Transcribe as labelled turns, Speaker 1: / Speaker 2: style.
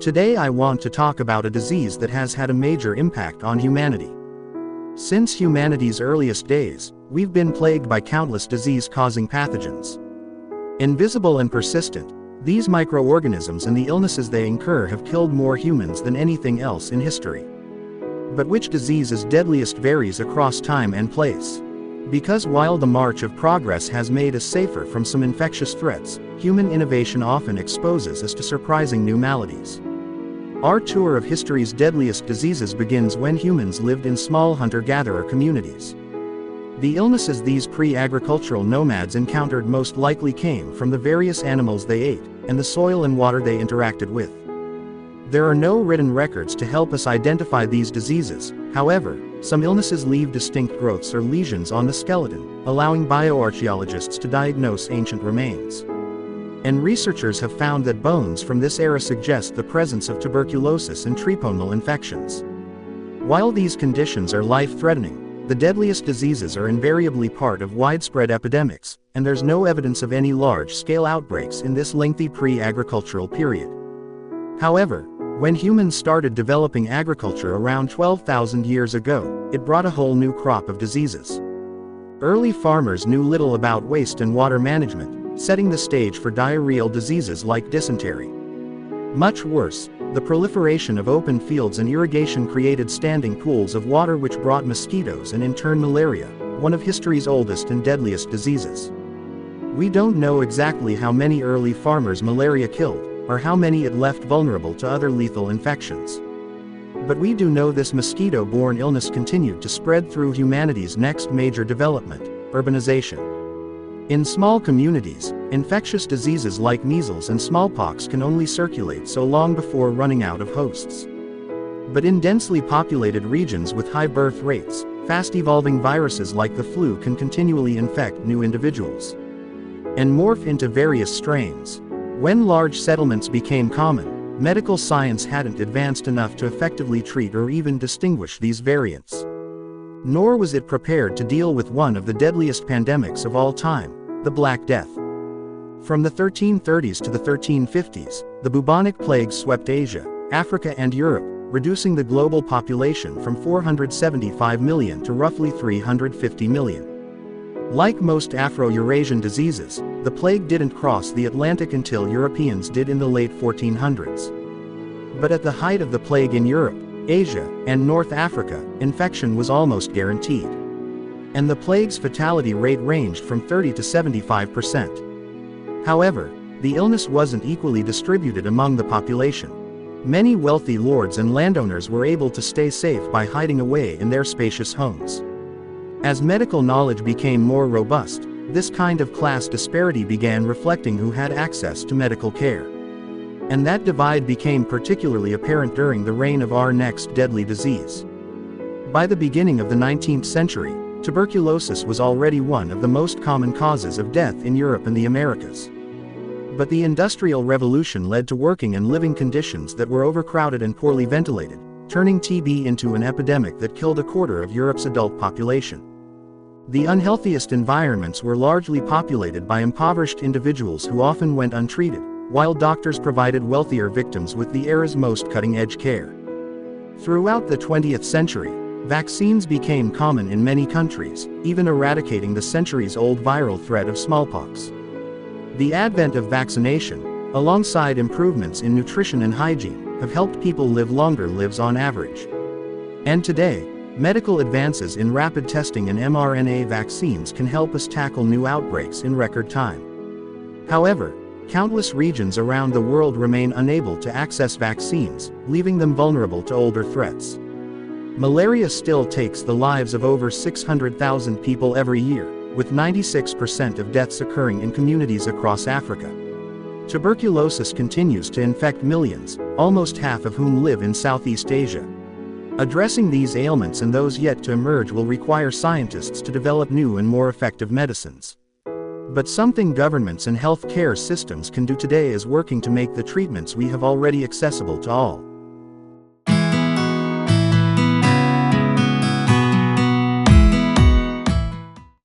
Speaker 1: Today I want to talk about a disease that has had a major impact on humanity. Since humanity's earliest days, we've been plagued by countless disease-causing pathogens. Invisible and persistent, these microorganisms and the illnesses they incur have killed more humans than anything else in history. But which disease is deadliest varies across time and place. Because while the march of progress has made us safer from some infectious threats, human innovation often exposes us to surprising new maladies. Our tour of history's deadliest diseases begins when humans lived in small hunter-gatherer communities. The illnesses these pre-agricultural nomads encountered most likely came from the various animals they ate, and the soil and water they interacted with. There are no written records to help us identify these diseases. However, some illnesses leave distinct growths or lesions on the skeleton, allowing bioarchaeologists to diagnose ancient remains. And researchers have found that bones from this era suggest the presence of tuberculosis and treponal infections. While these conditions are life-threatening, the deadliest diseases are invariably part of widespread epidemics, and there's no evidence of any large-scale outbreaks in this lengthy pre-agricultural period. However, when humans started developing agriculture around 12,000 years ago, it brought a whole new crop of diseases. Early farmers knew little about waste and water management, setting the stage for diarrheal diseases like dysentery. Much worse, the proliferation of open fields and irrigation created standing pools of water which brought mosquitoes and in turn malaria, one of history's oldest and deadliest diseases. We don't know exactly how many early farmers malaria killed, or how many it left vulnerable to other lethal infections. But we do know this mosquito-borne illness continued to spread through humanity's next major development, urbanization. In small communities, infectious diseases like measles and smallpox can only circulate so long before running out of hosts. But in densely populated regions with high birth rates, fast-evolving viruses like the flu can continually infect new individuals and morph into various strains. When large settlements became common, medical science hadn't advanced enough to effectively treat or even distinguish these variants. Nor was it prepared to deal with one of the deadliest pandemics of all time, the Black Death. From the 1330s to the 1350s, the bubonic plague swept Asia, Africa and Europe, reducing the global population from 475 million to roughly 350 million. Like most Afro-Eurasian diseases, the plague didn't cross the Atlantic until Europeans did in the late 1400s. But at the height of the plague in Europe, Asia, and North Africa, infection was almost guaranteed. And the plague's fatality rate ranged from 30 to 75%. However, the illness wasn't equally distributed among the population. Many wealthy lords and landowners were able to stay safe by hiding away in their spacious homes. As medical knowledge became more robust, this kind of class disparity began reflecting who had access to medical care. And that divide became particularly apparent during the reign of our next deadly disease. By the beginning of the 19th century, tuberculosis was already one of the most common causes of death in Europe and the Americas. But the Industrial Revolution led to working and living conditions that were overcrowded and poorly ventilated, turning TB into an epidemic that killed a quarter of Europe's adult population. The unhealthiest environments were largely populated by impoverished individuals who often went untreated, while doctors provided wealthier victims with the era's most cutting-edge care. Throughout the 20th century, vaccines became common in many countries, even eradicating the centuries-old viral threat of smallpox. The advent of vaccination, alongside improvements in nutrition and hygiene, have helped people live longer lives on average. And today, medical advances in rapid testing and mRNA vaccines can help us tackle new outbreaks in record time. However, countless regions around the world remain unable to access vaccines, leaving them vulnerable to older threats. Malaria still takes the lives of over 600,000 people every year, with 96% of deaths occurring in communities across Africa. Tuberculosis continues to infect millions, almost half of whom live in Southeast Asia. Addressing these ailments and those yet to emerge will require scientists to develop new and more effective medicines. But something governments and health care systems can do today is working to make the treatments we have already accessible to all.